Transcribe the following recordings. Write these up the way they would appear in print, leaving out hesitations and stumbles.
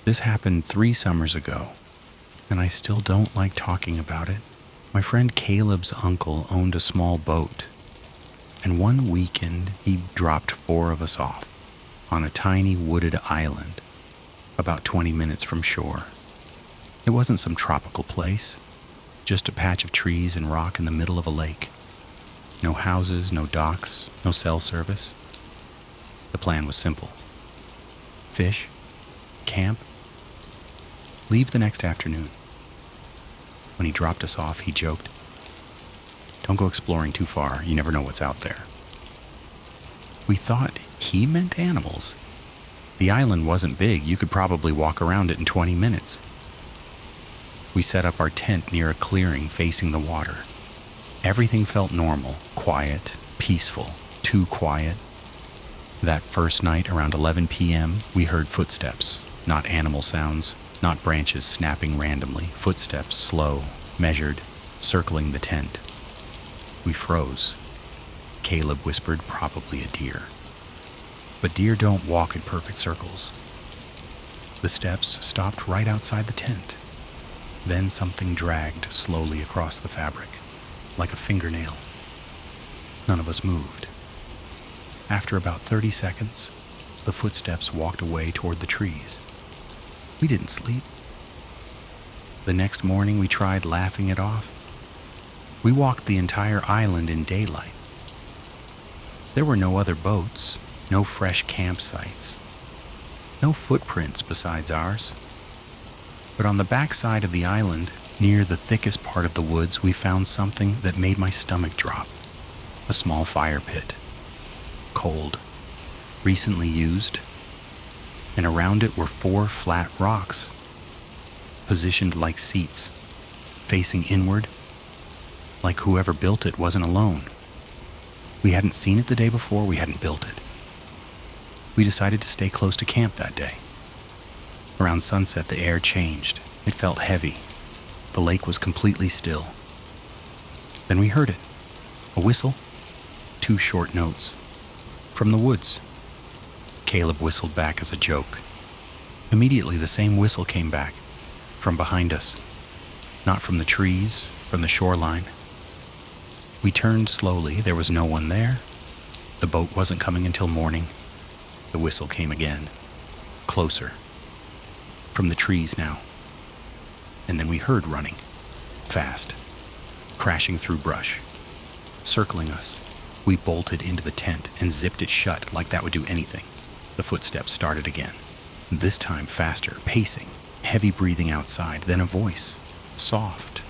This happened 3 summers ago, and I still don't like talking about it. My friend Caleb's uncle owned a small boat, and one weekend he dropped 4 of us off on a tiny wooded island about 20 minutes from shore. It wasn't some tropical place, just a patch of trees and rock in the middle of a lake. No houses, no docks, no cell service. The plan was simple. Fish, camp, leave the next afternoon. When he dropped us off, he joked, "Don't go exploring too far, you never know what's out there." We thought he meant animals. The island wasn't big, you could probably walk around it in 20 minutes. We set up our tent near a clearing facing the water. Everything felt normal, quiet, peaceful, too quiet. That first night around 11 p.m., we heard footsteps, not animal sounds, not branches snapping randomly, footsteps slow, measured, circling the tent. We froze. Caleb whispered, "Probably a deer." But deer don't walk in perfect circles. The steps stopped right outside the tent. Then something dragged slowly across the fabric, like a fingernail. None of us moved. After about 30 seconds, the footsteps walked away toward the trees. We didn't sleep. The next morning we tried laughing it off. We walked the entire island in daylight. There were no other boats, no fresh campsites, no footprints besides ours. But on the backside of the island, near the thickest part of the woods, we found something that made my stomach drop. A small fire pit. Cold. Recently used. And around it were 4 flat rocks, positioned like seats, facing inward, like whoever built it wasn't alone. We hadn't seen it the day before, we hadn't built it. We decided to stay close to camp that day. Around sunset, the air changed. It felt heavy. The lake was completely still. Then we heard it. A whistle. 2 short notes. From the woods. Caleb whistled back as a joke. Immediately, the same whistle came back. From behind us. Not from the trees, from the shoreline. We turned slowly. There was no one there. The boat wasn't coming until morning. The whistle came again. Closer. From the trees now. And then we heard running. Fast. Crashing through brush. Circling us. We bolted into the tent and zipped it shut like that would do anything. The footsteps started again. This time faster, pacing. Heavy breathing outside. Then a voice. Soft.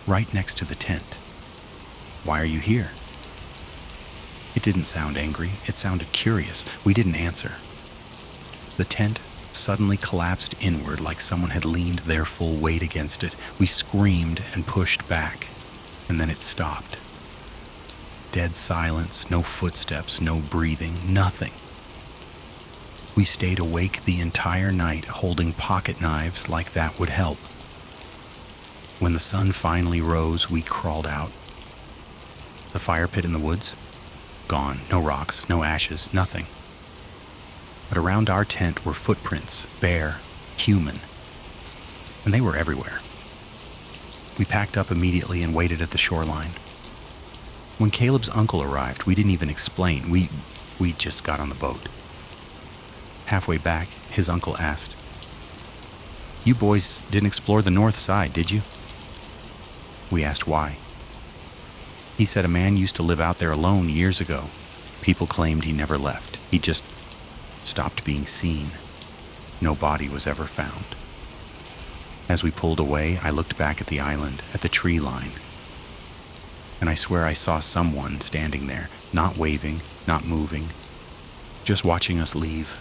Right next to the tent. "Why are you here?" It didn't sound angry. It sounded curious. We didn't answer. The tent suddenly collapsed inward like someone had leaned their full weight against it. We screamed and pushed back, and then it stopped. Dead silence, no footsteps, no breathing, nothing. We stayed awake the entire night, holding pocket knives like that would help. When the sun finally rose, we crawled out. The fire pit in the woods? Gone. No rocks, no ashes, nothing. But around our tent were footprints, bare, human. And they were everywhere. We packed up immediately and waited at the shoreline. When Caleb's uncle arrived, we didn't even explain. We just got on the boat. Halfway back, his uncle asked, "You boys didn't explore the north side, did you?" We asked why. He said a man used to live out there alone years ago. People claimed he never left. He just stopped being seen. No body was ever found. As we pulled away, I looked back at the island, at the tree line. And I swear I saw someone standing there, not waving, not moving, just watching us leave.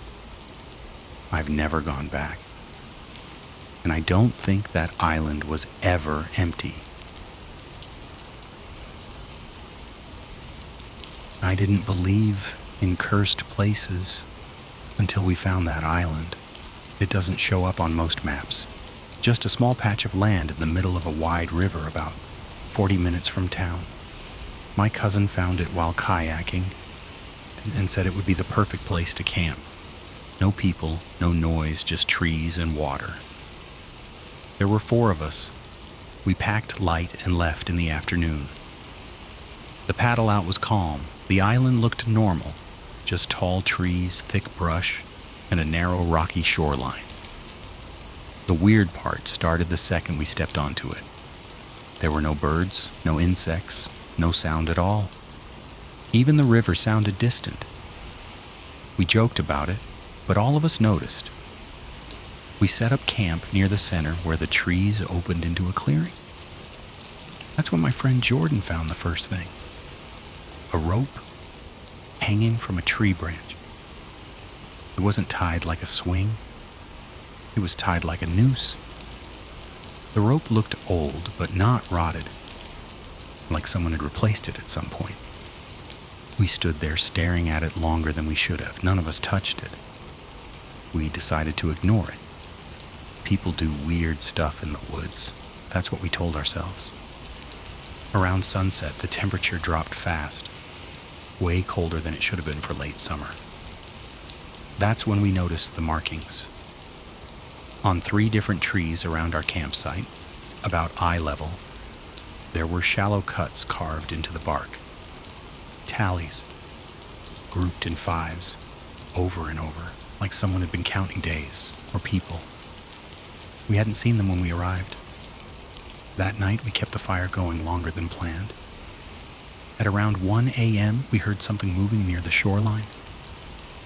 I've never gone back. And I don't think that island was ever empty. I didn't believe in cursed places until we found that island. It doesn't show up on most maps. Just a small patch of land in the middle of a wide river about 40 minutes from town. My cousin found it while kayaking and said it would be the perfect place to camp. No people, no noise, just trees and water. There were 4 of us. We packed light and left in the afternoon. The paddle out was calm. The island looked normal, just tall trees, thick brush, and a narrow rocky shoreline. The weird part started the second we stepped onto it. There were no birds, no insects, no sound at all. Even the river sounded distant. We joked about it, but all of us noticed. We set up camp near the center where the trees opened into a clearing. That's when my friend Jordan found the first thing. A rope hanging from a tree branch. It wasn't tied like a swing. It was tied like a noose. The rope looked old, but not rotted, like someone had replaced it at some point. We stood there staring at it longer than we should have. None of us touched it. We decided to ignore it. People do weird stuff in the woods. That's what we told ourselves. Around sunset, the temperature dropped fast, way colder than it should have been for late summer. That's when we noticed the markings. On 3 different trees around our campsite, about eye level, there were shallow cuts carved into the bark. Tallies, grouped in 5s, over and over, like someone had been counting days, or people. We hadn't seen them when we arrived. That night, we kept the fire going longer than planned. At around 1 a.m., we heard something moving near the shoreline.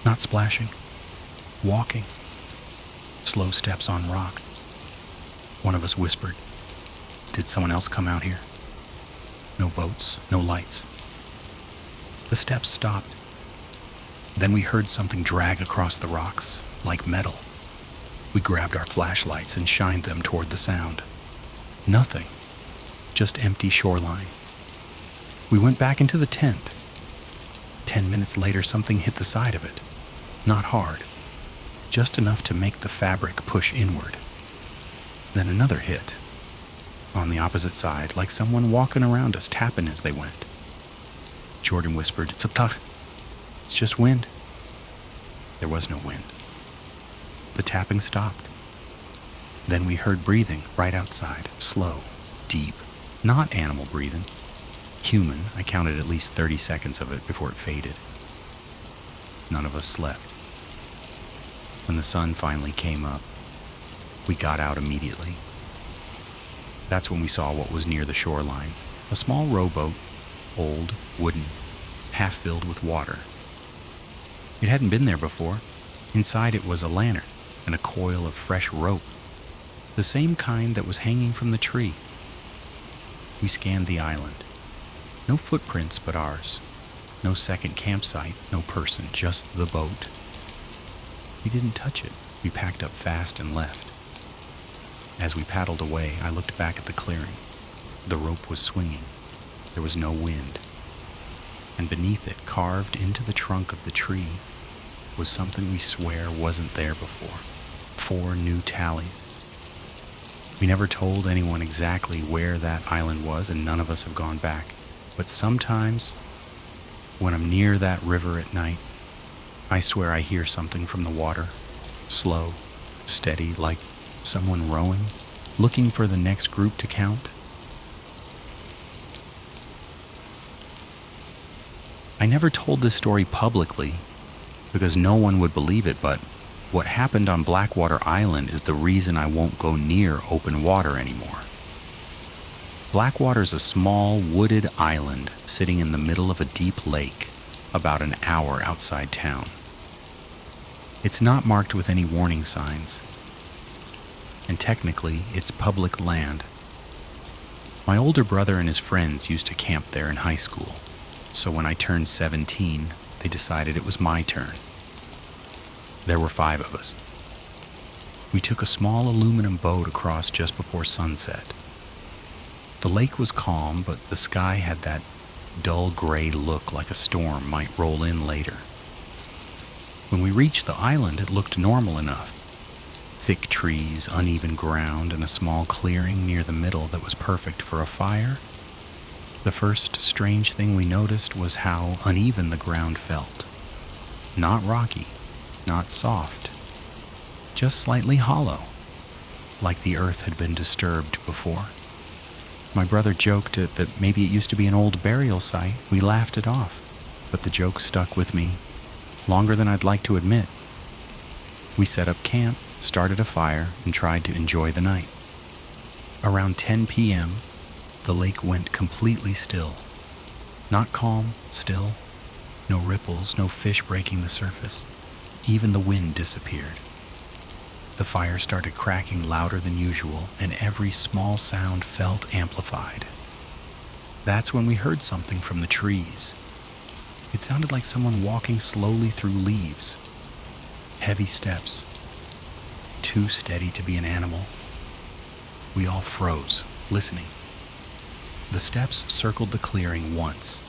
Not splashing, walking. Slow steps on rock. One of us whispered, "Did someone else come out here?" No boats, no lights. The steps stopped. Then we heard something drag across the rocks, like metal. We grabbed our flashlights and shined them toward the sound. Nothing, just empty shoreline. We went back into the tent. 10 minutes later, something hit the side of it. Not hard, just enough to make the fabric push inward. Then another hit, on the opposite side, like someone walking around us, tapping as they went. Jordan whispered, "It's a tuck. It's just wind." There was no wind. The tapping stopped. Then we heard breathing right outside, slow, deep, not animal breathing. Human. I counted at least 30 seconds of it before it faded. None of us slept. When the sun finally came up, we got out immediately. That's when we saw what was near the shoreline. A small rowboat, old, wooden, half filled with water. It hadn't been there before. Inside it was a lantern and a coil of fresh rope, the same kind that was hanging from the tree. We scanned the island. No footprints but ours. No second campsite, no person, just the boat. We didn't touch it. We packed up fast and left. As we paddled away, I looked back at the clearing. The rope was swinging. There was no wind. And beneath it, carved into the trunk of the tree, was something we swear wasn't there before. 4 new tallies. We never told anyone exactly where that island was, and none of us have gone back. But sometimes, when I'm near that river at night, I swear I hear something from the water. Slow, steady, like someone rowing, looking for the next group to count. I never told this story publicly because no one would believe it, but what happened on Blackwater Island is the reason I won't go near open water anymore. Blackwater's a small, wooded island sitting in the middle of a deep lake, about an hour outside town. It's not marked with any warning signs, and technically, it's public land. My older brother and his friends used to camp there in high school, so when I turned 17, they decided it was my turn. There were 5 of us. We took a small aluminum boat across just before sunset. The lake was calm, but the sky had that dull gray look like a storm might roll in later. When we reached the island, it looked normal enough. Thick trees, uneven ground, and a small clearing near the middle that was perfect for a fire. The first strange thing we noticed was how uneven the ground felt. Not rocky, not soft, just slightly hollow, like the earth had been disturbed before. My brother joked that maybe it used to be an old burial site. We laughed it off, but the joke stuck with me longer than I'd like to admit. We set up camp, started a fire, and tried to enjoy the night. Around 10 p.m., the lake went completely still. Not calm, still. No ripples, no fish breaking the surface. Even the wind disappeared. The fire started cracking louder than usual, and every small sound felt amplified. That's when we heard something from the trees. It sounded like someone walking slowly through leaves. Heavy steps. Too steady to be an animal. We all froze, listening. The steps circled the clearing once,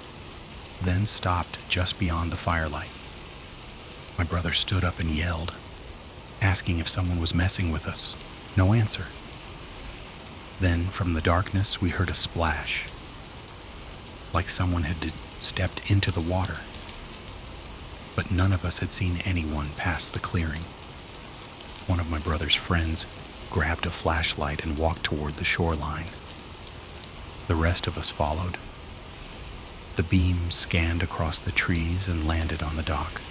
then stopped just beyond the firelight. My brother stood up and yelled, asking if someone was messing with us. No answer. Then, from the darkness, we heard a splash, like someone had stepped into the water. But none of us had seen anyone pass the clearing. One of my brother's friends grabbed a flashlight and walked toward the shoreline. The rest of us followed. The beam scanned across the trees and landed on the dock.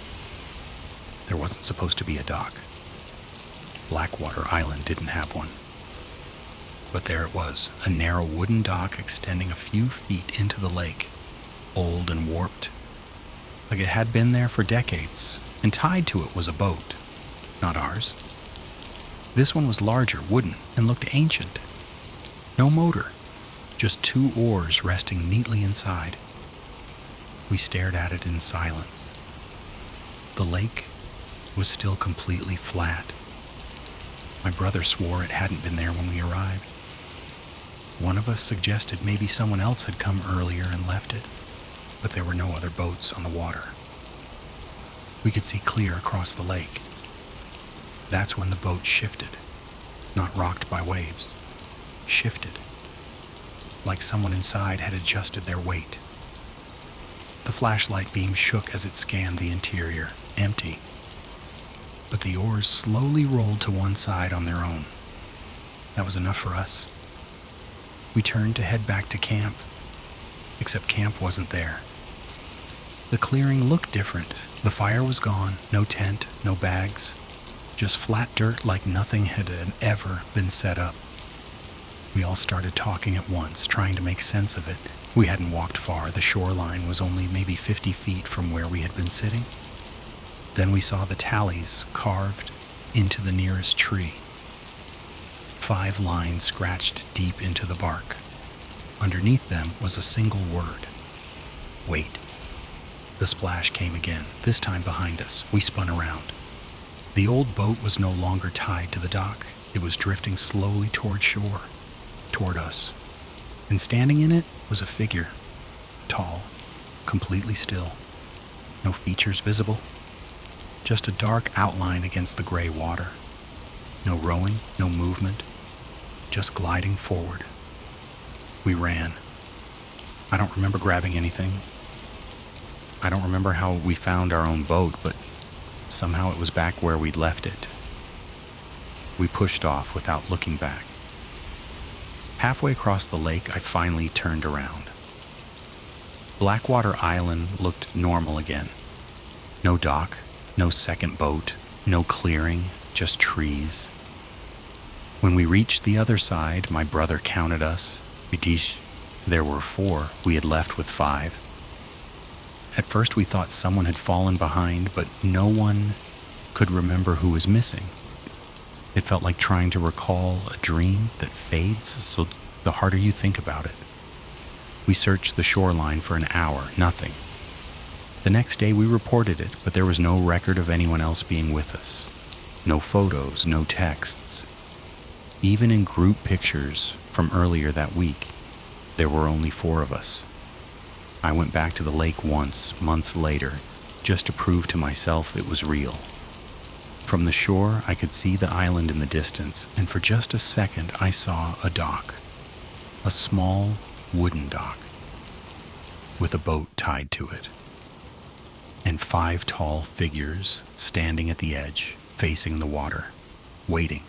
There wasn't supposed to be a dock. Blackwater Island didn't have one. But there it was, a narrow wooden dock extending a few feet into the lake, old and warped, like it had been there for decades, and tied to it was a boat, not ours. This one was larger, wooden, and looked ancient. No motor, just 2 oars resting neatly inside. We stared at it in silence. The lake was still completely flat. My brother swore it hadn't been there when we arrived. One of us suggested maybe someone else had come earlier and left it, but there were no other boats on the water. We could see clear across the lake. That's when the boat shifted, not rocked by waves. Shifted, like someone inside had adjusted their weight. The flashlight beam shook as it scanned the interior, empty. But the oars slowly rolled to one side on their own. That was enough for us. We turned to head back to camp, except camp wasn't there. The clearing looked different. The fire was gone, no tent, no bags, just flat dirt like nothing had ever been set up. We all started talking at once, trying to make sense of it. We hadn't walked far. The shoreline was only maybe 50 feet from where we had been sitting. Then we saw the tallies carved into the nearest tree. 5 lines scratched deep into the bark. Underneath them was a single word. Wait. The splash came again, this time behind us. We spun around. The old boat was no longer tied to the dock. It was drifting slowly toward shore, toward us. And standing in it was a figure, tall, completely still. No features visible. Just a dark outline against the gray water. No rowing, no movement, just gliding forward. We ran. I don't remember grabbing anything. I don't remember how we found our own boat, but somehow it was back where we'd left it. We pushed off without looking back. Halfway across the lake, I finally turned around. Blackwater Island looked normal again. No dock, no second boat, no clearing, just trees. When we reached the other side, my brother counted us. There were 4. We had left with 5. At first we thought someone had fallen behind, but no one could remember who was missing. It felt like trying to recall a dream that fades, so the harder you think about it. We searched the shoreline for an hour, nothing. The next day we reported it, but there was no record of anyone else being with us. No photos, no texts. Even in group pictures from earlier that week, there were only 4 of us. I went back to the lake once, months later, just to prove to myself it was real. From the shore, I could see the island in the distance, and for just a second I saw a dock. A small wooden dock with a boat tied to it. and 5 tall figures standing at the edge, facing the water, waiting